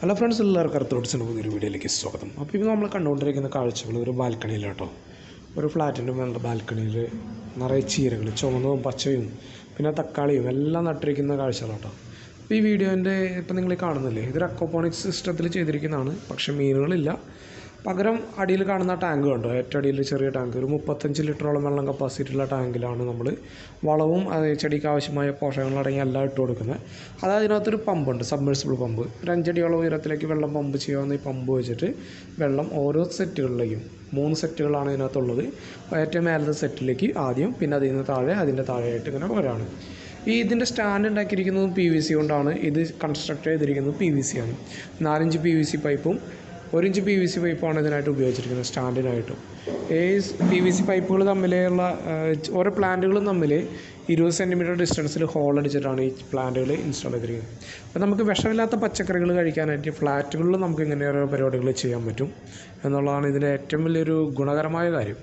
Hello friends, എല്ലാവർക്കും അർത്തോട്സിൻ്റെ പുതിയൊരു വീഡിയോയിലേക്ക് സ്വാഗതം. അപ്പോൾ ഇപ്പോൾ നമ്മൾ കണ്ടുകൊണ്ടിരിക്കുന്ന കാഴ്ചകൾ ഒരു ബാൽക്കണിയിലാട്ടോ. ഒരു ഫ്ലാറ്റിൻ്റെ മേലുള്ള ബാൽക്കണിയിൽ നിറയെ ചീരകൾ, ചുവന്നതും പച്ചയും പിന്നെ തക്കാളിയും എല്ലാം നട്ടിരിക്കുന്ന കാഴ്ചകളാട്ടോ. അപ്പോൾ ഈ വീഡിയോൻ്റെ ഇപ്പോൾ നിങ്ങൾ കാണുന്നില്ലേ, ഇതൊരു അക്വാപോണിക്സ് സിസ്റ്റത്തിൽ ചെയ്തിരിക്കുന്നതാണ്. പക്ഷേ മീനുകളില്ല. പകരം അടിയിൽ കാണുന്ന ടാങ്ക് കണ്ടോ, ഏറ്റവും അടിയിൽ ചെറിയ ടാങ്ക്, ഒരു 35 ലിറ്ററോളം വെള്ളം കപ്പാസിറ്റിയുള്ള ടാങ്കിലാണ് നമ്മൾ വളവും ചെടിക്ക് ആവശ്യമായ പോഷകങ്ങളടങ്ങിയ എല്ലാം ഇട്ട് കൊടുക്കുന്നത്. അത് അതിനകത്തൊരു പമ്പുണ്ട്, സബ്മെർസിബിൾ പമ്പ്. ഒരു 5 അടിയോളം ഉയരത്തിലേക്ക് വെള്ളം പമ്പ് ചെയ്യാവുന്ന ഈ പമ്പ് വെച്ചിട്ട് വെള്ളം ഓരോ സെറ്റുകളിലേക്കും 3 സെറ്റുകളാണ് ഇതിനകത്തുള്ളത്. ഏറ്റവും മേലത്തെ സെറ്റിലേക്ക് ആദ്യം, പിന്നെ അതിൽ നിന്ന് താഴെ, അതിൻ്റെ താഴെയായിട്ട് ഇങ്ങനെ വരാണ്. ഇതിൻ്റെ സ്റ്റാൻഡ് ഉണ്ടാക്കിയിരിക്കുന്നതും PVC കൊണ്ടാണ്. ഇത് കൺസ്ട്രക്ട് ചെയ്തിരിക്കുന്നത് PVC ആണ്. 4 ഇഞ്ച് PVC പൈപ്പും 1 ഇഞ്ച് PVC പൈപ്പാണ് ഇതിനായിട്ട് ഉപയോഗിച്ചിരിക്കുന്നത് സ്റ്റാൻഡിനായിട്ടും. ഈ PVC പൈപ്പുകൾ തമ്മിലുള്ള ഓരോ പ്ലാന്റുകളും തമ്മിൽ 20 സെൻറ്റിമീറ്റർ ഡിസ്റ്റൻസിൽ ഹോൾ അടിച്ചിട്ടാണ് ഈ പ്ലാന്റുകൾ ഇൻസ്റ്റാൾ ചെയ്തിരിക്കുന്നത്. അപ്പോൾ നമുക്ക് വിഷമില്ലാത്ത പച്ചക്കറികൾ കഴിക്കാനായിട്ട് ഫ്ലാറ്റുകളിൽ നമുക്ക് ഇങ്ങനെ ഓരോ പരിപാടികൾ ചെയ്യാൻ പറ്റും എന്നുള്ളതാണ് ഇതിൻ്റെ ഏറ്റവും വലിയൊരു ഗുണകരമായ കാര്യം.